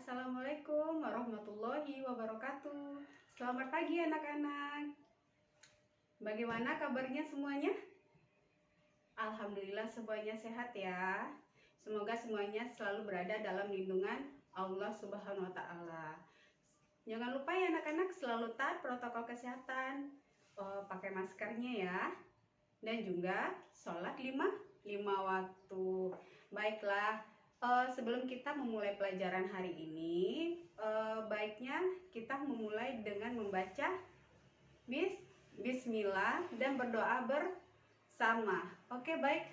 Assalamualaikum warahmatullahi wabarakatuh. Selamat pagi anak-anak. Bagaimana kabarnya semuanya? Alhamdulillah semuanya sehat ya. Semoga semuanya selalu berada dalam lindungan Allah Subhanahu wa Ta'ala. Jangan lupa ya anak-anak, selalu taat protokol kesehatan, pakai maskernya ya, dan juga sholat lima waktu. Baiklah, sebelum kita memulai pelajaran hari ini, baiknya kita memulai dengan membaca Bismillah dan berdoa bersama. Oke, baik.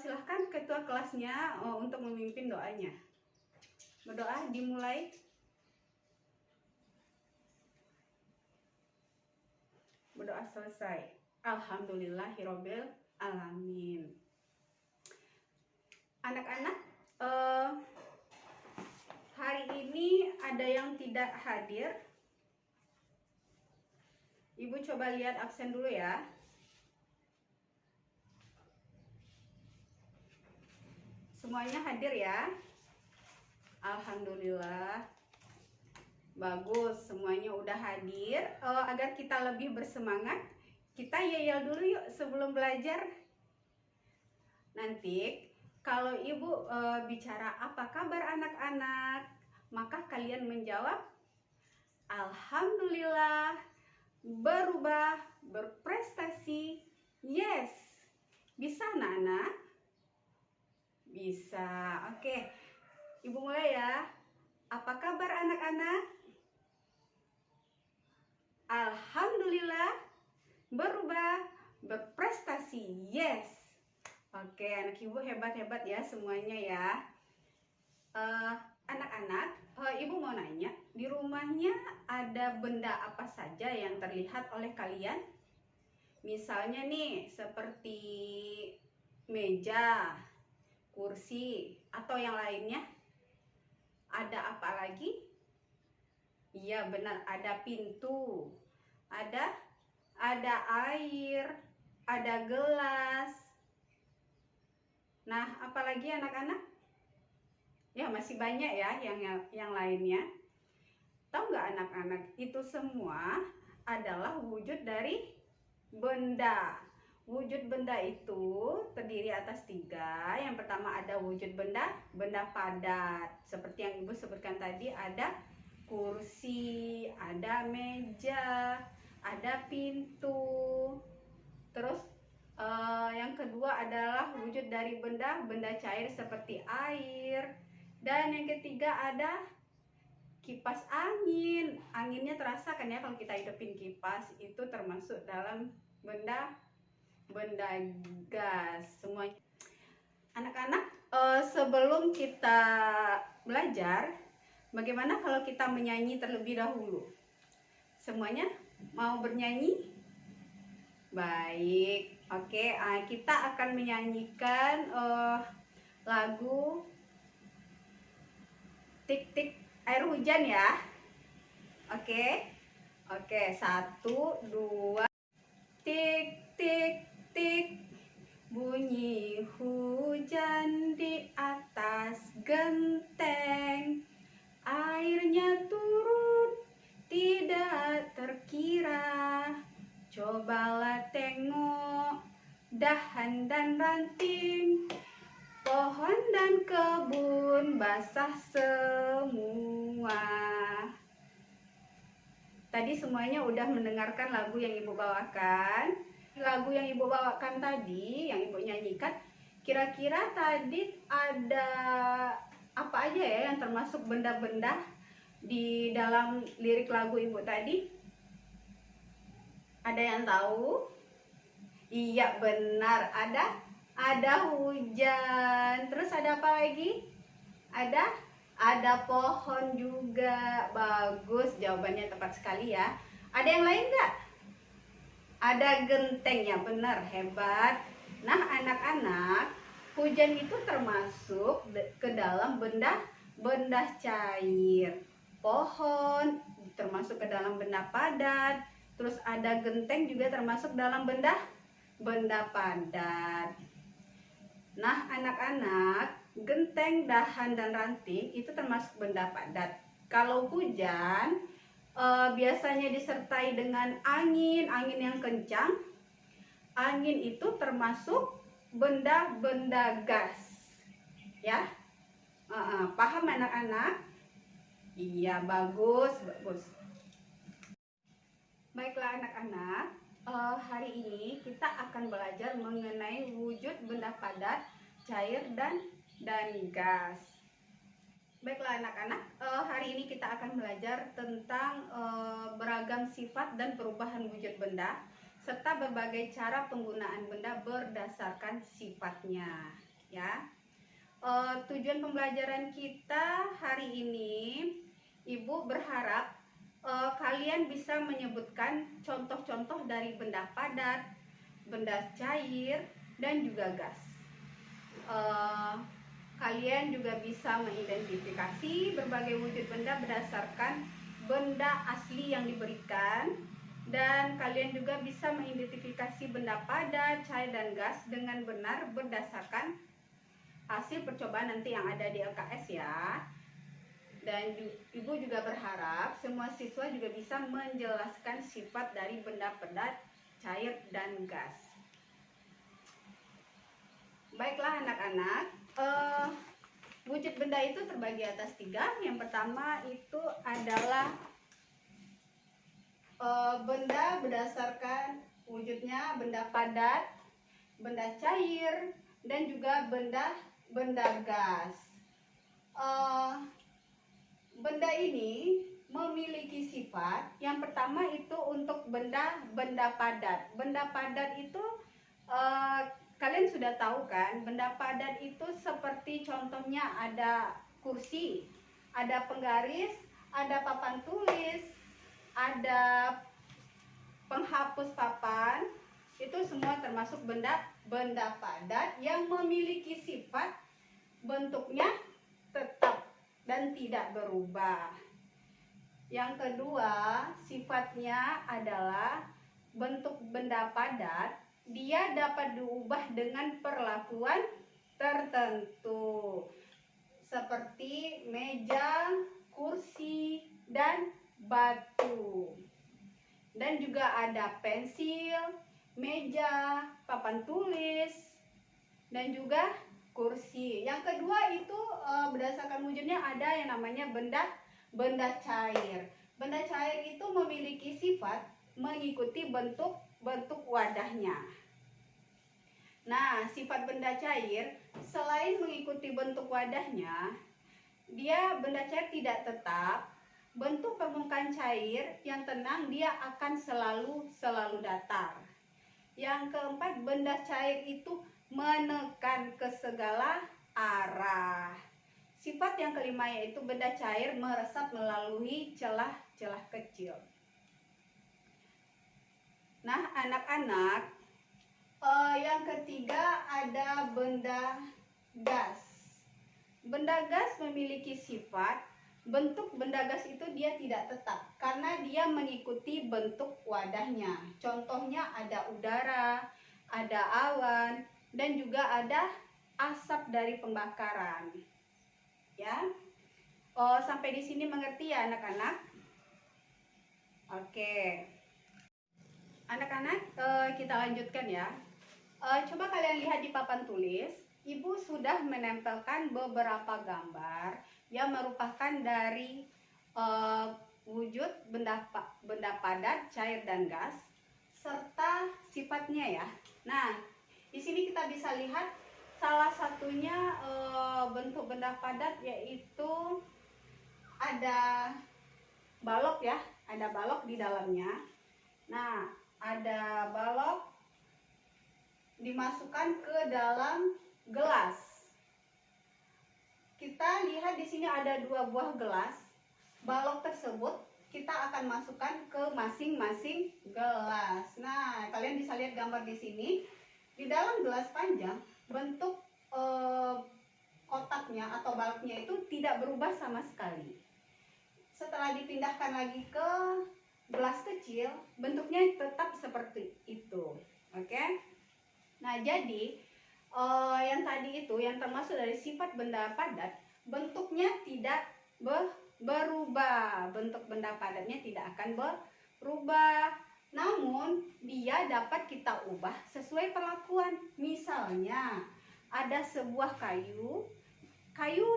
Silahkan ketua kelasnya untuk memimpin doanya. Berdoa dimulai. Berdoa selesai. Alhamdulillahirobbil alamin. Anak-anak, hari ini ada yang tidak hadir. Ibu coba lihat absen dulu ya. Semuanya hadir ya. Alhamdulillah. Bagus, semuanya udah hadir. Agar kita lebih bersemangat, kita yel dulu yuk sebelum belajar. Nanti kalau ibu bicara apa kabar anak-anak, maka kalian menjawab Alhamdulillah, berubah, berprestasi, yes. Bisa anak-anak? Bisa. Oke, ibu mulai ya. Apa kabar anak-anak? Alhamdulillah, berubah, berprestasi, yes. Oke, anak ibu hebat-hebat ya semuanya ya. Anak-anak, ibu mau nanya, di rumahnya ada benda apa saja yang terlihat oleh kalian? Misalnya nih, seperti meja, kursi, atau yang lainnya. Ada apa lagi? Iya benar, ada pintu, ada air, ada gelas. Nah, apalagi anak-anak? Ya masih banyak ya yang lainnya. Tahu nggak anak-anak? Itu semua adalah wujud dari benda. Wujud benda itu terdiri atas 3. Yang pertama ada wujud benda padat. Seperti yang ibu sebutkan tadi, ada kursi, ada meja, ada pintu. Terus yang kedua adalah wujud dari benda cair seperti air. Dan yang ketiga ada kipas angin. Anginnya terasa kan ya kalau kita hidupin kipas, itu termasuk dalam benda gas semuanya. Anak-anak, sebelum kita belajar, bagaimana kalau kita menyanyi terlebih dahulu? Semuanya mau bernyanyi? Baik, oke. Kita akan menyanyikan lagu Tik-tik air hujan ya. Oke. 1, 2. Tik tik tik, bunyi hujan di atas genteng. Airnya turun tidak terkira. Cobalah tengok dahan dan ranting, pohon dan kebun basah semua. Tadi semuanya udah mendengarkan lagu yang ibu bawakan. Lagu yang ibu bawakan tadi, yang ibu nyanyikan, kira-kira tadi ada apa aja ya yang termasuk benda-benda di dalam lirik lagu ibu tadi? Ada yang tahu? Iya benar, ada hujan. Terus ada apa lagi? Ada pohon juga. Bagus, jawabannya tepat sekali ya. Ada yang lain nggak? Ada genteng ya, benar, hebat. Nah anak-anak, hujan itu termasuk ke dalam benda cair. Pohon termasuk ke dalam benda padat. Terus ada genteng juga termasuk dalam benda padat. Nah anak-anak, genteng, dahan, dan ranting itu termasuk benda padat. Kalau hujan biasanya disertai dengan angin yang kencang. Angin itu termasuk benda-benda gas, ya. Paham anak-anak? Iya, bagus, bagus. Baiklah anak-anak, hari ini kita akan belajar mengenai wujud benda padat, cair, dan gas. Baiklah anak-anak, hari ini kita akan belajar tentang beragam sifat dan perubahan wujud benda, serta berbagai cara penggunaan benda berdasarkan sifatnya. Ya, tujuan pembelajaran kita hari ini, Ibu berharap kalian bisa menyebutkan contoh-contoh dari benda padat, benda cair, dan juga gas. Kalian juga bisa mengidentifikasi berbagai wujud benda berdasarkan benda asli yang diberikan, dan kalian juga bisa mengidentifikasi benda padat, cair, dan gas dengan benar berdasarkan hasil percobaan nanti yang ada di LKS ya. Dan Ibu juga berharap semua siswa juga bisa menjelaskan sifat dari benda padat, cair, dan gas. Baiklah anak-anak, wujud benda itu terbagi atas 3. Yang pertama itu adalah benda berdasarkan wujudnya, benda padat, benda cair, dan juga benda gas. Benda ini memiliki sifat. Yang pertama itu untuk benda padat. Benda padat itu kalian sudah tahu kan, benda padat itu seperti contohnya ada kursi, ada penggaris, ada papan tulis, ada penghapus papan. Itu semua termasuk benda padat yang memiliki sifat bentuknya tetap dan tidak berubah. Yang kedua, sifatnya adalah bentuk benda padat, dia dapat diubah dengan perlakuan tertentu, seperti meja, kursi, dan batu. Dan juga ada pensil, meja, papan tulis, dan juga kursi. Yang kedua itu berdasarkan wujudnya ada yang namanya benda cair. Benda cair itu memiliki sifat mengikuti bentuk wadahnya. Nah, sifat benda cair selain mengikuti bentuk wadahnya, benda cair tidak tetap. Bentuk permukaan cair yang tenang dia akan selalu datar. Yang keempat, benda cair itu menekan ke segala arah. Sifat yang kelima yaitu benda cair meresap melalui celah-celah kecil. Nah, anak-anak, yang ketiga ada benda gas. Benda gas memiliki sifat, bentuk benda gas itu dia tidak tetap karena dia mengikuti bentuk wadahnya. Contohnya ada udara, ada awan, dan juga ada asap dari pembakaran. Ya. Sampai di sini mengerti ya anak-anak? Oke. Anak-anak, kita lanjutkan ya. Coba kalian lihat di papan tulis. Ibu sudah menempelkan beberapa gambar yang merupakan dari wujud benda padat, cair, dan gas serta sifatnya ya. Nah, di sini kita bisa lihat salah satunya bentuk benda padat yaitu ada balok ya, ada balok di dalamnya. Nah, ada balok dimasukkan ke dalam gelas. Kita lihat di sini ada 2 buah gelas. Balok tersebut kita akan masukkan ke masing-masing gelas. Nah, kalian bisa lihat gambar di sini. Di dalam gelas panjang, bentuk kotaknya atau baloknya itu tidak berubah sama sekali. Setelah dipindahkan lagi ke gelas kecil, bentuknya tetap seperti itu. Oke? Nah, jadi yang tadi itu yang termasuk dari sifat benda padat, bentuknya tidak berubah. Bentuk benda padatnya tidak akan berubah. Namun dia dapat kita ubah sesuai perlakuan. Misalnya ada sebuah kayu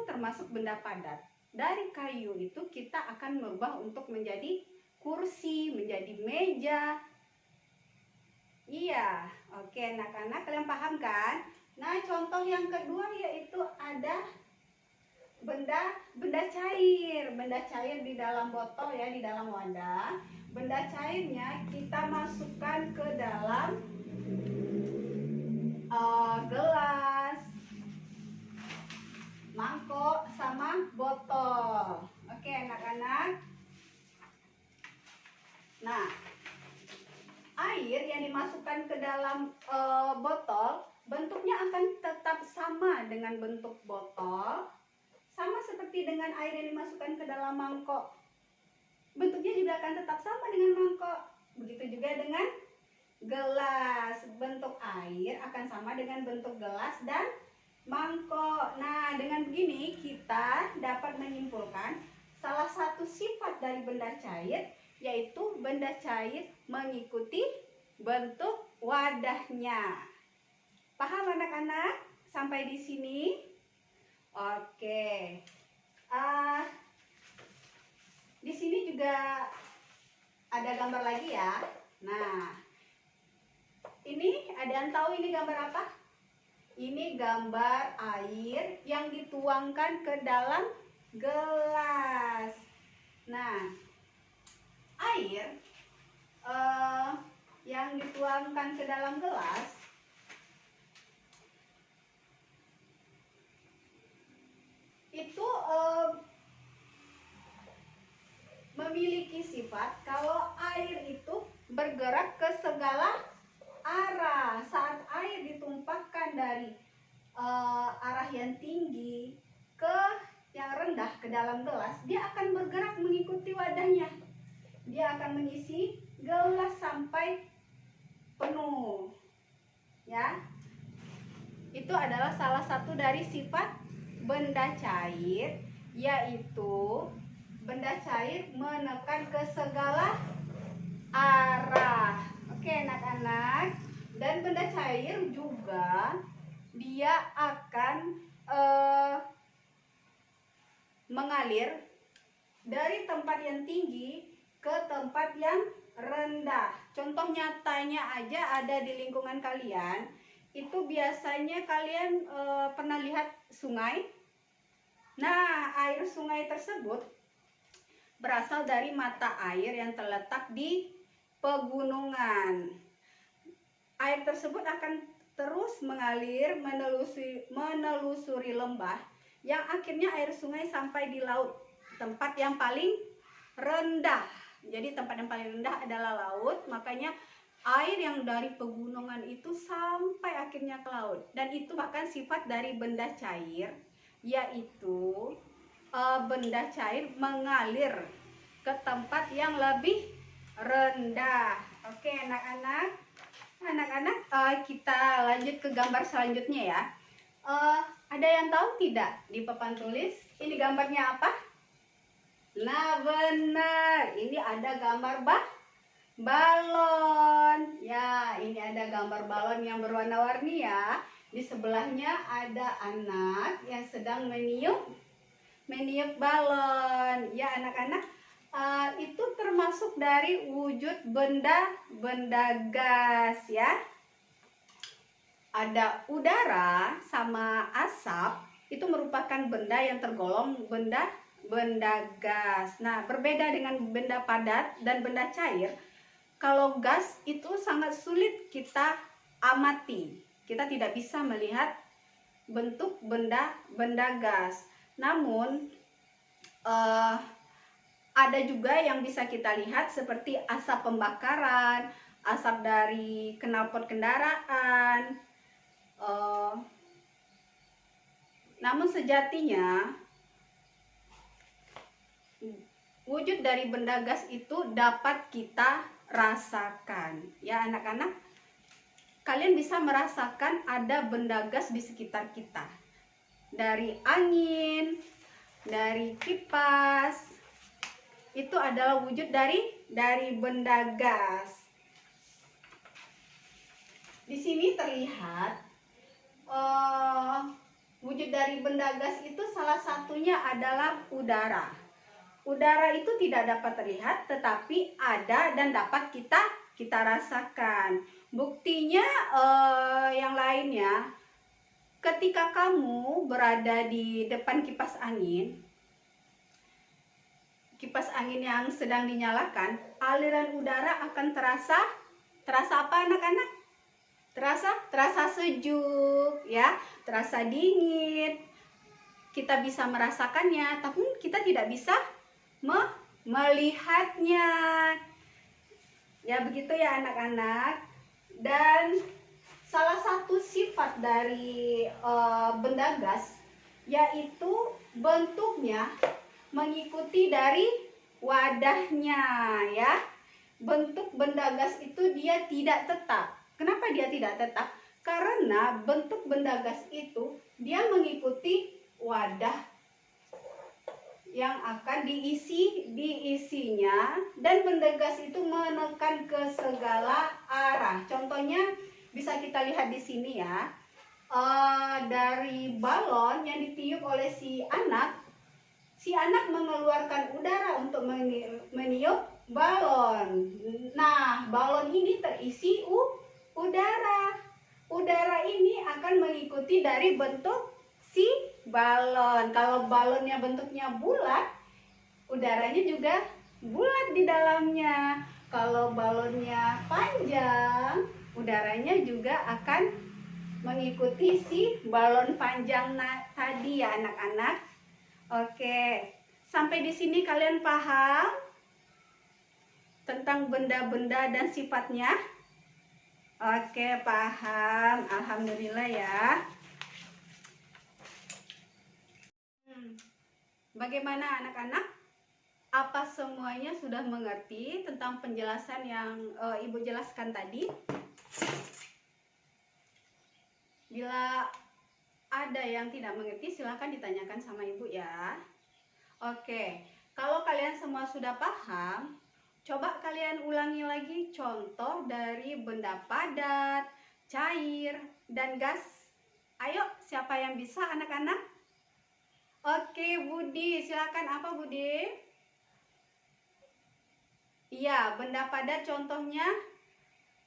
termasuk benda padat. Dari kayu itu kita akan merubah untuk menjadi kursi, menjadi meja. Iya, oke anak-anak, kalian paham kan? Nah, contoh yang kedua yaitu ada benda cair di dalam botol ya, di dalam wadah. Benda cairnya kita masukkan ke dalam gelas, mangkok, sama botol. Oke anak-anak. Nah, air yang dimasukkan ke dalam botol bentuknya akan tetap sama dengan bentuk botol, sama seperti dengan air yang dimasukkan ke dalam mangkok. Bentuknya juga akan tetap sama dengan mangkok. Begitu juga dengan gelas. Bentuk air akan sama dengan bentuk gelas dan mangkok. Nah, dengan begini kita dapat menyimpulkan salah satu sifat dari benda cair, yaitu benda cair mengikuti bentuk wadahnya. Paham anak-anak? Sampai di sini? Oke. Di sini juga ada gambar lagi ya. Nah, ini ada yang tahu ini gambar apa? Ini gambar air yang dituangkan ke dalam gelas. Nah, air yang dituangkan ke dalam gelas itu memiliki sifat kalau air itu bergerak ke segala arah. Saat air ditumpahkan dari arah yang tinggi ke yang rendah ke dalam gelas, dia akan bergerak mengikuti wadahnya. Dia akan mengisi gelas sampai penuh. Ya. Itu adalah salah satu dari sifat benda cair, yaitu benda cair menekan ke segala arah. Oke anak-anak. Dan benda cair juga dia akan mengalir dari tempat yang tinggi ke tempat yang rendah. Contoh nyatanya aja ada di lingkungan kalian. Itu biasanya kalian pernah lihat sungai. Nah, air sungai tersebut berasal dari mata air yang terletak di pegunungan. Air tersebut akan terus mengalir menelusuri lembah yang akhirnya air sungai sampai di laut, tempat yang paling rendah. Jadi tempat yang paling rendah adalah laut, makanya air yang dari pegunungan itu sampai akhirnya ke laut. Dan itu bahkan sifat dari benda cair, yaitu benda cair mengalir ke tempat yang lebih rendah. Oke anak-anak. Kita lanjut ke gambar selanjutnya ya. Ada yang tahu tidak di papan tulis ini gambarnya apa? Nah benar, ini ada gambar balon. Ya, ini ada gambar balon yang berwarna-warni ya. Di sebelahnya ada anak yang sedang meniup balon. Ya anak-anak, itu termasuk dari wujud benda gas ya. Ada udara sama asap, itu merupakan benda yang tergolong benda gas. Nah, berbeda dengan benda padat dan benda cair. Kalau gas itu sangat sulit kita amati. Kita tidak bisa melihat bentuk benda gas. Namun ada juga yang bisa kita lihat seperti asap pembakaran, asap dari knalpot kendaraan. Namun sejatinya wujud dari benda gas itu dapat kita rasakan. Ya anak-anak, kalian bisa merasakan ada benda gas di sekitar kita. Dari angin, dari kipas, itu adalah wujud dari benda gas. Di sini terlihat wujud dari benda gas itu salah satunya adalah udara. Udara itu tidak dapat terlihat, tetapi ada dan dapat kita rasakan. Buktinya yang lainnya, ketika kamu berada di depan kipas angin yang sedang dinyalakan, aliran udara akan terasa apa anak-anak? Terasa sejuk ya, terasa dingin. Kita bisa merasakannya, tapi kita tidak bisa melihatnya. Ya begitu ya anak-anak. Dan salah satu sifat dari benda gas yaitu bentuknya mengikuti dari wadahnya ya. Bentuk benda gas itu dia tidak tetap. Kenapa dia tidak tetap? Karena bentuk benda gas itu dia mengikuti wadah yang akan diisinya, dan benda gas itu menekan ke segala arah. Contohnya bisa kita lihat di sini ya, dari balon yang ditiup oleh si anak mengeluarkan udara untuk meniup balon. Nah, balon ini terisi udara. Udara ini akan mengikuti dari bentuk si balon. Kalau balonnya bentuknya bulat, udaranya juga bulat di dalamnya. Kalau balonnya panjang, udaranya juga akan mengikuti si balon panjang tadi ya anak-anak. Oke, sampai di sini kalian paham tentang benda-benda dan sifatnya? Oke, paham. Alhamdulillah ya. Bagaimana anak-anak? Apa semuanya sudah mengerti tentang penjelasan yang Ibu jelaskan tadi? Bila ada yang tidak mengerti, silakan ditanyakan sama Ibu ya. Oke, kalau kalian semua sudah paham, coba kalian ulangi lagi contoh dari benda padat, cair, dan gas. Ayo, siapa yang bisa anak-anak? Oke, Budi, silakan. Apa Budi? Iya, benda padat contohnya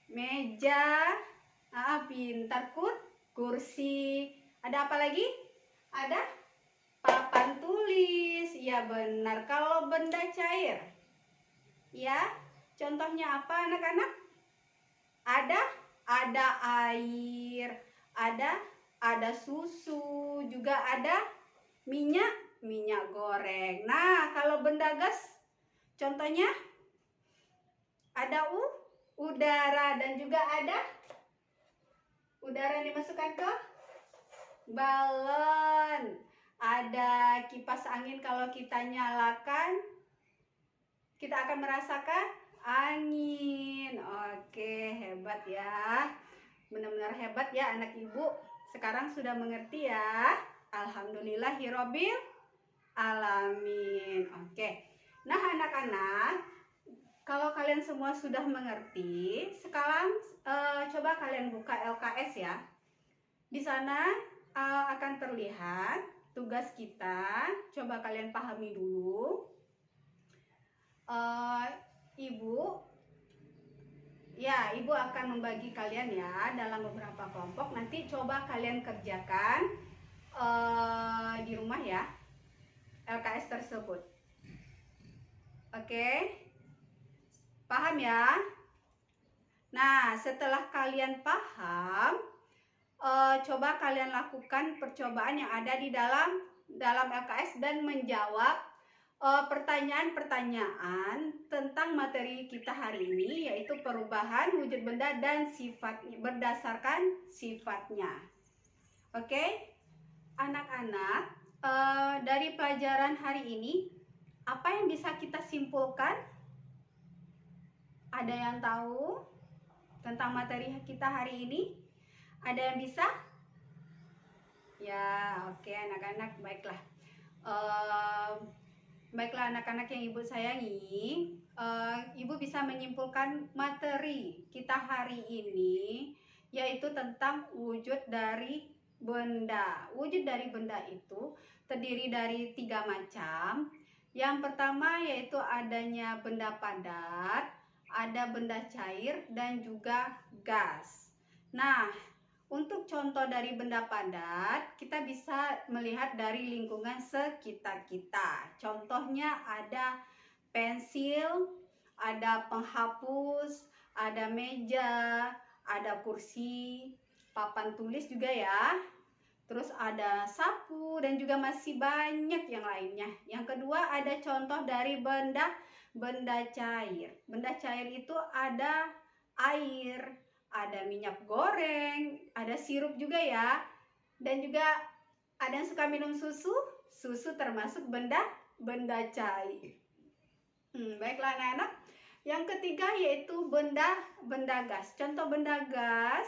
meja, pintar, kursi. Ada apa lagi? Ada papan tulis. Iya benar. Kalau benda cair, ya, contohnya apa anak-anak? Ada air, ada susu, juga ada minyak goreng. Nah, kalau benda gas, contohnya ada udara, dan juga ada udara yang dimasukkan ke balon. Ada kipas angin, kalau kita nyalakan, kita akan merasakan angin. Oke, hebat ya. Benar-benar hebat ya anak Ibu. Sekarang sudah mengerti ya. Alhamdulillahirobbil alamin. Oke. Nah, anak-anak, kalau kalian semua sudah mengerti, sekarang coba kalian buka LKS ya. Di sana akan terlihat tugas kita. Coba kalian pahami dulu. Ibu akan membagi kalian ya dalam beberapa kelompok. Nanti coba kalian kerjakan di rumah ya, LKS tersebut. Oke, paham ya? Nah, setelah kalian paham, coba kalian lakukan percobaan yang ada di dalam LKS dan menjawab pertanyaan-pertanyaan tentang materi kita hari ini, yaitu perubahan wujud benda dan sifatnya berdasarkan sifatnya. Oke, anak-anak, dari pelajaran hari ini apa yang bisa kita simpulkan? Ada yang tahu tentang materi kita hari ini? Ada yang bisa? Ya, oke anak-anak, baiklah. Baiklah anak-anak yang ibu sayangi, ibu bisa menyimpulkan materi kita hari ini, yaitu tentang wujud dari benda. Wujud dari benda itu terdiri dari 3 macam. Yang pertama yaitu adanya benda padat, ada benda cair, dan juga gas. Nah, untuk contoh dari benda padat, kita bisa melihat dari lingkungan sekitar kita. Contohnya ada pensil, ada penghapus, ada meja, ada kursi, papan tulis juga ya. Terus ada sapu dan juga masih banyak yang lainnya. Yang kedua ada contoh dari benda cair. Benda cair itu ada air, ada minyak goreng, ada sirup juga ya. Dan juga ada yang suka minum susu. Susu termasuk benda cair. Baiklah anak-anak. Yang ketiga yaitu benda gas. Contoh benda gas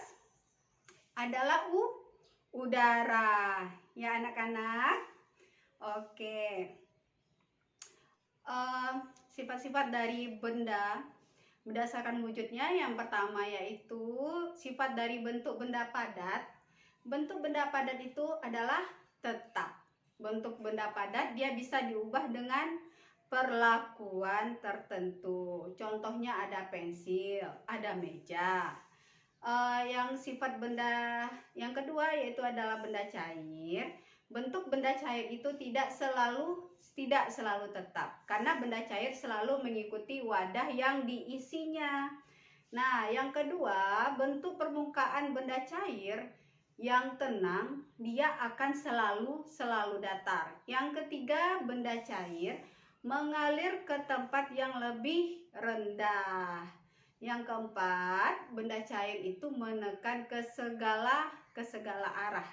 adalah udara. Ya anak-anak. Oke. Sifat-sifat dari benda berdasarkan wujudnya, yang pertama yaitu sifat dari bentuk benda padat. Bentuk benda padat itu adalah tetap. Bentuk benda padat dia bisa diubah dengan perlakuan tertentu. Contohnya ada pensil, ada meja. Yang sifat benda yang kedua yaitu adalah benda cair. Bentuk benda cair itu tidak selalu tetap, karena benda cair selalu mengikuti wadah yang diisinya. Nah, yang kedua, bentuk permukaan benda cair yang tenang, dia akan selalu datar. Yang ketiga, benda cair mengalir ke tempat yang lebih rendah. Yang keempat, benda cair itu menekan ke segala arah.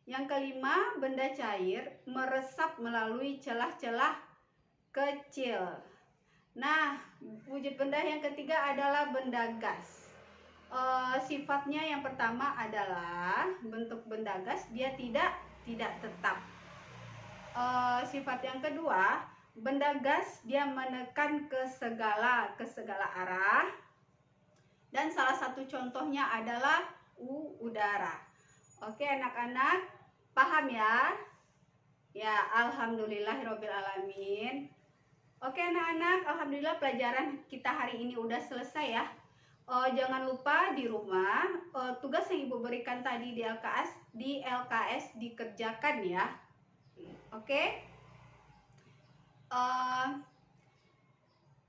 Yang kelima, benda cair meresap melalui celah-celah kecil. Nah, wujud benda yang ketiga adalah benda gas. Sifatnya yang pertama adalah bentuk benda gas, dia tidak tetap. Sifat yang kedua, benda gas dia menekan ke segala arah. Dan salah satu contohnya adalah udara. Oke anak-anak, paham ya? Ya, alhamdulillahirobbilalamin. Oke anak-anak, alhamdulillah pelajaran kita hari ini udah selesai ya. Jangan lupa di rumah tugas yang ibu berikan tadi di LKS dikerjakan ya. Oke.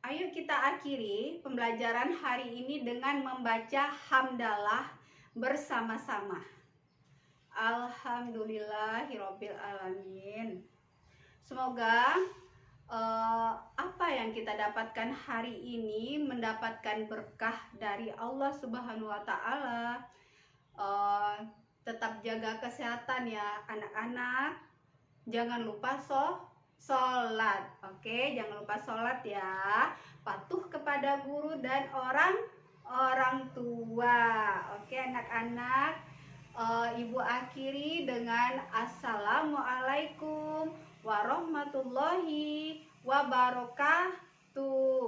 Ayo kita akhiri pembelajaran hari ini dengan membaca hamdalah bersama-sama. Alhamdulillahirobbilalamin. Semoga apa yang kita dapatkan hari ini mendapatkan berkah dari Allah Subhanahu wa Ta'ala. Tetap jaga kesehatan ya anak-anak. Jangan lupa sholat. Oke, jangan lupa sholat ya. Patuh kepada guru dan orang tua. Oke anak-anak. Ibu akhiri dengan assalamualaikum warahmatullahi wabarakatuh.